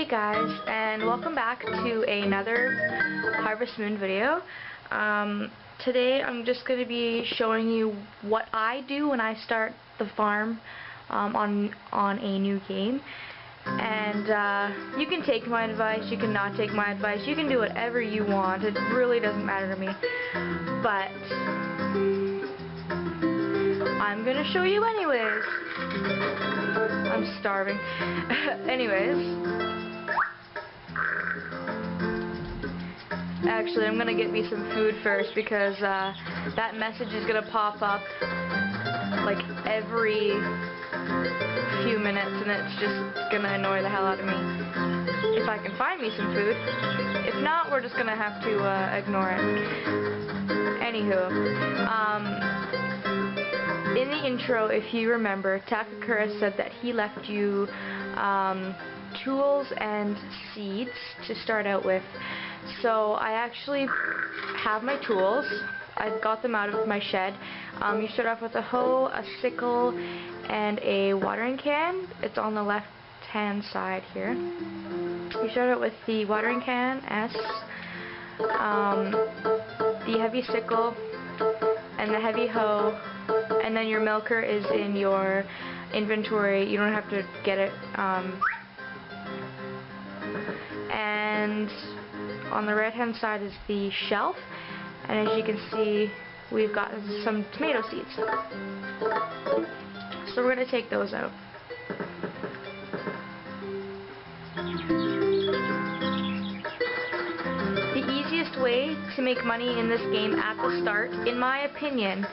Hey guys, and welcome back to another Harvest Moon video. Today I'm just going to be showing you what I do when I start the farm on a new game. And you can take my advice, you can not take my advice, you can do whatever you want. It really doesn't matter to me. But I'm going to show you anyways. I'm starving. Anyways. Actually, I'm gonna get me some food first because that message is gonna pop up like every few minutes and it's just gonna annoy the hell out of me. If I can find me some food. If not, we're just gonna have to ignore it. Anywho, in the intro, if you remember, Takakura said that he left you tools and seeds to start out with. So I actually have my tools. I've got them out of my shed. You start off with a hoe, a sickle, and a watering can. It's on the left hand side here. You start out with the watering can, S, the heavy sickle, and the heavy hoe, and then your milker is in your inventory. You don't have to get it. And on the right hand side is the shelf, and as you can see we've got some tomato seeds. So we're going to take those out. The easiest way to make money in this game at the start, in my opinion,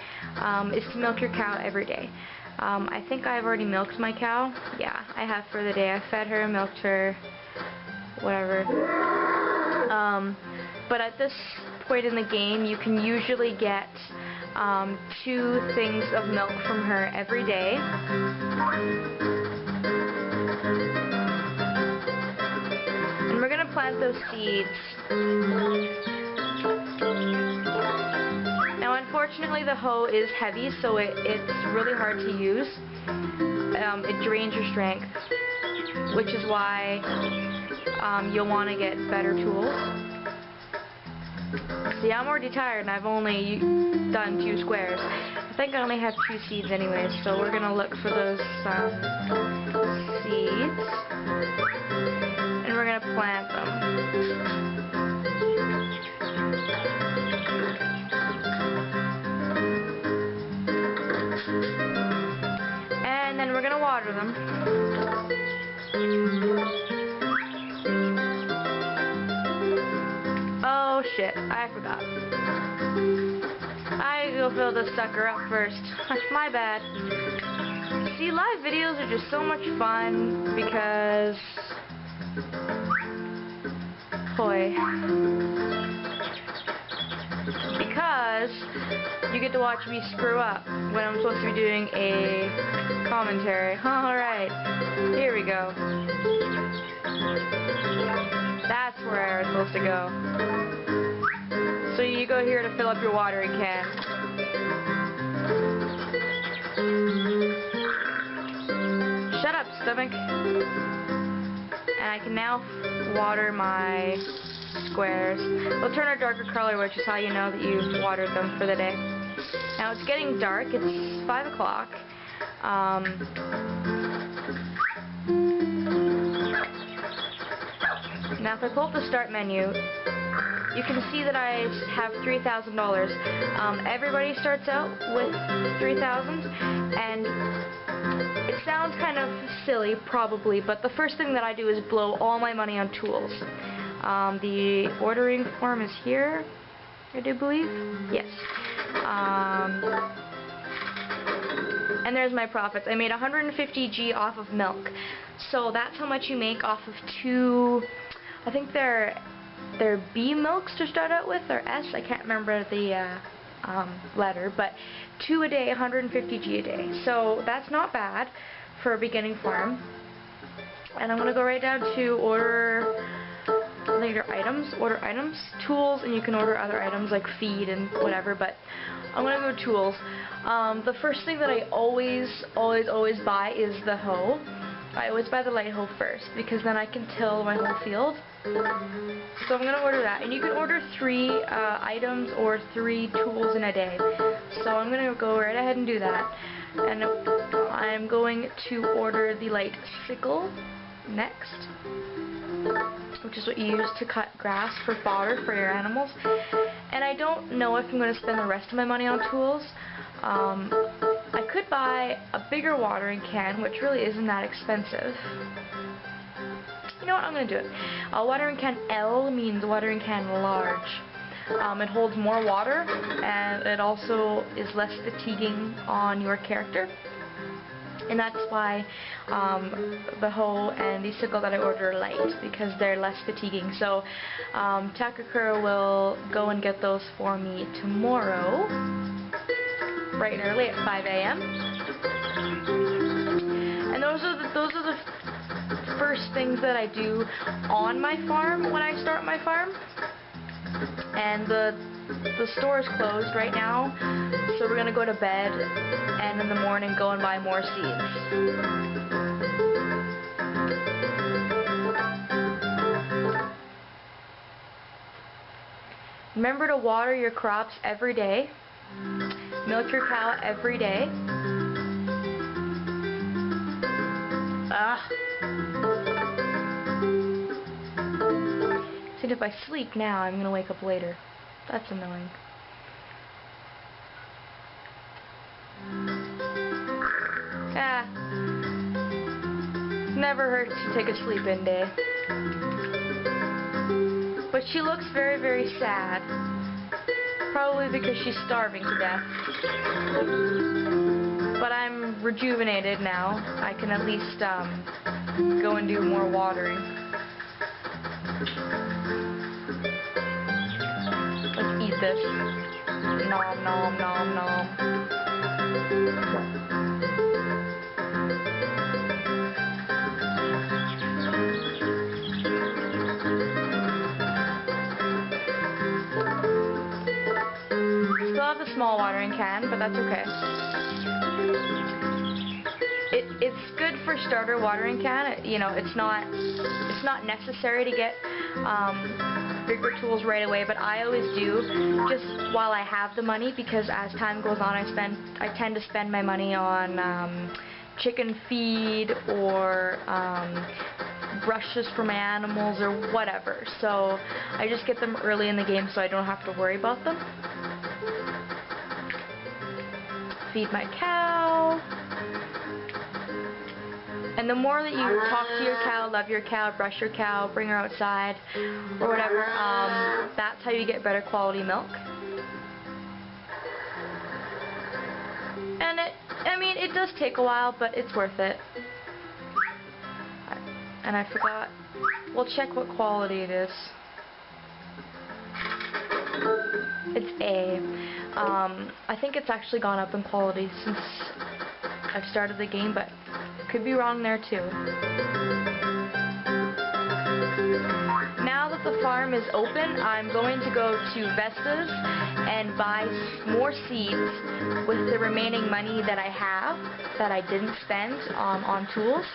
is to milk your cow every day. I think I've already milked my cow. Yeah, I have for the day. I fed her, milked her, whatever. But at this point in the game, you can usually get 2 things of milk from her every day. And we're going to plant those seeds. Now, unfortunately, the hoe is heavy, so it's really hard to use. It drains your strength, which is why you'll want to get better tools. See, I'm already tired and I've only done 2 squares. I think I only have 2 seeds anyways, so we're going to look for those seeds. And we're going to plant them. And then we're going to water them. Oh shit, I forgot. I go fill this sucker up first. My bad. See, live videos are just so much fun because... Because you get to watch me screw up when I'm supposed to be doing a commentary. Alright, here we go. That's where I was supposed to go. So you go here to fill up your watering can. Shut up, stomach. And I can now water my squares. They'll turn a darker color, which is how you know that you've watered them for the day. Now it's getting dark. It's 5 o'clock. Now if I pull up the start menu, you can see that I have $3,000. Everybody starts out with $3,000, and it sounds kind of silly probably, but the first thing that I do is blow all my money on tools. The ordering form is here, I do believe. Yes. And there's my profits. I made 150G off of milk. So that's how much you make off of 2, I think they're B milks to start out with, or S, I can't remember the letter, but 2 a day, 150G a day. So that's not bad for a beginning farm. And I'm going to go right down to order items, tools, and you can order other items like feed and whatever, but I'm going to go tools. The first thing that I always buy is the hoe. I always buy the light hoe first because then I can till my whole field. So I'm going to order that. And you can order 3 items or 3 tools in a day. So I'm going to go right ahead and do that. And I'm going to order the light sickle next, which is what you use to cut grass for fodder for your animals. And I don't know if I'm going to spend the rest of my money on tools. I could buy a bigger watering can, which really isn't that expensive. You know what, I'm going to do it. Watering can L means watering can large. It holds more water, and it also is less fatiguing on your character. And that's why the hoe and the sickle that I order are light, because they're less fatiguing. So Takakura will go and get those for me tomorrow, bright and early at 5 a.m. And those are the first things that I do on my farm when I start my farm. And the store is closed right now, so we're gonna go to bed and in the morning go and buy more seeds. Remember to water your crops every day. Milk your cow every day. See, if I sleep now, I'm gonna wake up later. That's annoying. Never hurts to take a sleep-in day. But she looks very, very sad. Probably because she's starving to death. But I'm rejuvenated now. I can at least go and do more watering. Let's eat this. Nom nom nom nom. Still have the small watering can, but that's okay. It's good for starter watering can. You know, it's not necessary to get bigger tools right away, but I always do just while I have the money, because as time goes on I tend to spend my money on chicken feed or brushes for my animals or whatever. So I just get them early in the game so I don't have to worry about them. Feed my cow. And the more that you talk to your cow, love your cow, brush your cow, bring her outside, or whatever, that's how you get better quality milk. And it does take a while, but it's worth it. And I forgot, we'll check what quality it is. It's A. I think it's actually gone up in quality since I've started the game, but could be wrong there too. Now that the farm is open, I'm going to go to Vesta's and buy more seeds with the remaining money that I have, that I didn't spend on tools.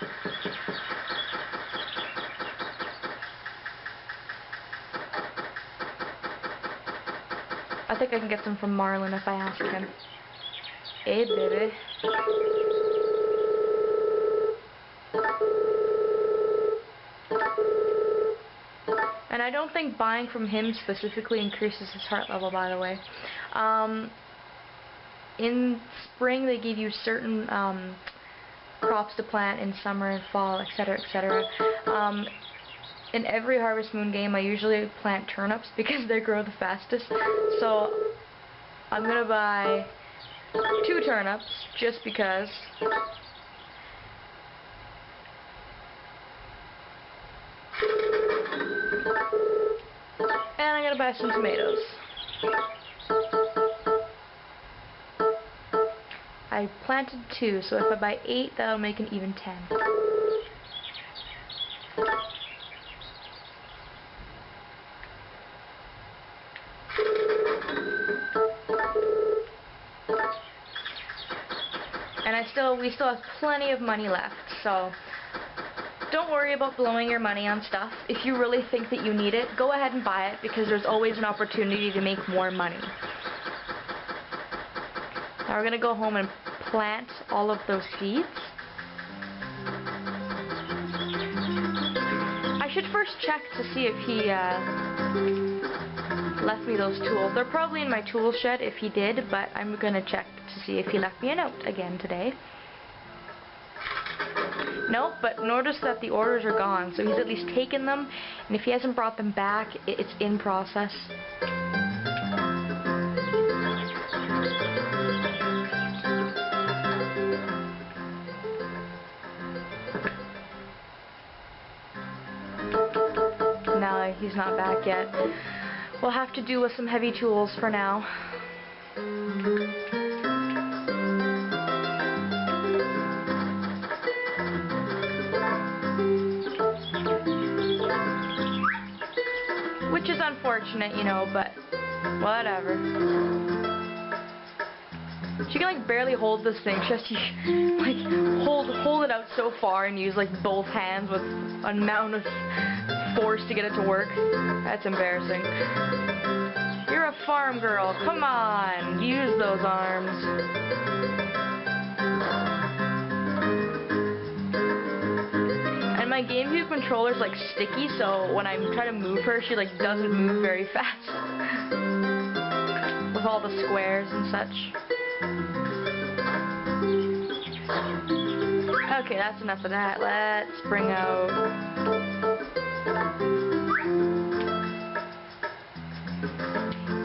I think I can get some from Marlon if I ask him. Hey, baby. And I don't think buying from him specifically increases his heart level, by the way. In spring, they give you certain crops to plant in summer and fall, etc., etc. In every Harvest Moon game, I usually plant turnips because they grow the fastest. So I'm going to buy 2 turnips just because. And I'm going to buy some tomatoes. I planted 2, so if I buy 8, that'll make an even 10. And we still have plenty of money left, so don't worry about blowing your money on stuff. If you really think that you need it, go ahead and buy it because there's always an opportunity to make more money. Now we're going to go home and plant all of those seeds. I should first check to see if he left me those tools. They're probably in my tool shed if he did, but I'm going to check to see if he left me a note again today. Nope, but notice that the orders are gone, so he's at least taken them, and if he hasn't brought them back, it's in process. No, he's not back yet. We'll have to do with some heavy tools for now. Which is unfortunate, you know, but whatever. She can like barely hold this thing. She has to like hold it out so far and use like both hands with an amount of force to get it to work. That's embarrassing. You're a farm girl. Come on, use those arms. And my GameCube controller's like sticky, so when I try to move her, she like doesn't move very fast. With all the squares and such. Okay, that's enough of that. Let's bring out...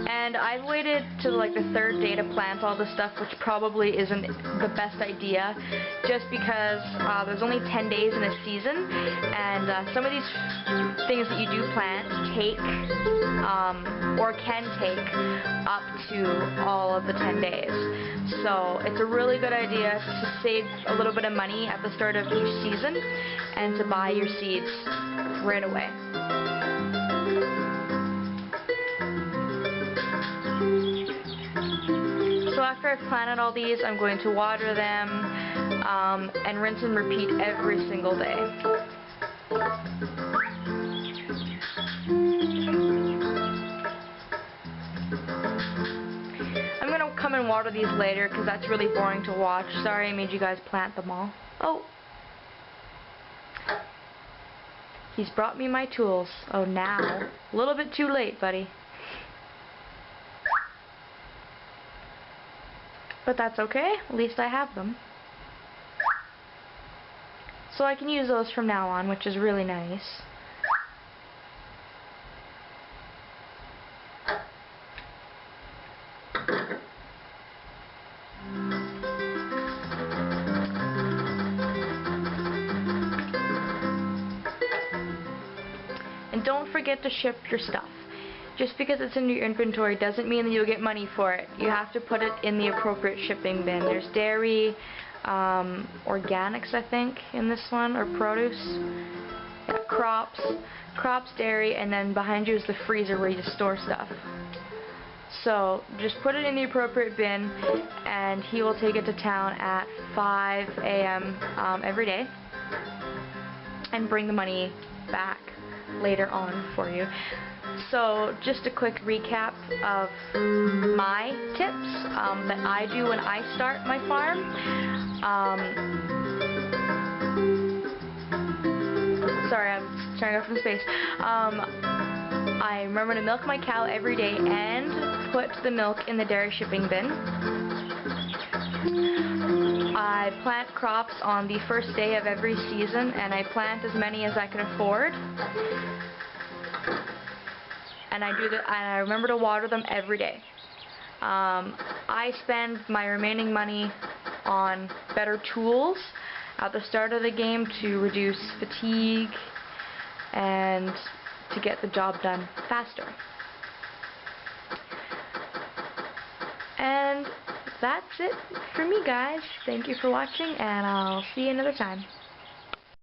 And I've waited till like the third day to plant all this stuff, which probably isn't the best idea, just because there's only 10 days in a season, and some of these things that you do plant take, or can take, up to all of the 10 days. So it's a really good idea to save a little bit of money at the start of each season, and to buy your seeds right away. So after I've planted all these, I'm going to water them and rinse and repeat every single day. I'm going to come and water these later because that's really boring to watch. Sorry I made you guys plant them all. Oh! He's brought me my tools. Oh, now. A little bit too late, buddy. But that's okay, at least I have them. So I can use those from now on, which is really nice. And don't forget to ship your stuff. Just because it's in your inventory doesn't mean that you'll get money for it. You have to put it in the appropriate shipping bin. There's dairy, organics I think in this one, or produce. Yeah, crops, dairy, and then behind you is the freezer where you store stuff. So just put it in the appropriate bin, and he will take it to town at 5 a.m. Every day and bring the money back later on for you. So just a quick recap of my tips that I do when I start my farm. Sorry, I'm trying to go from space. I remember to milk my cow every day and put the milk in the dairy shipping bin. I plant crops on the first day of every season, and I plant as many as I can afford. And I remember to water them every day. I spend my remaining money on better tools at the start of the game to reduce fatigue and to get the job done faster. And that's it for me, guys. Thank you for watching, and I'll see you another time.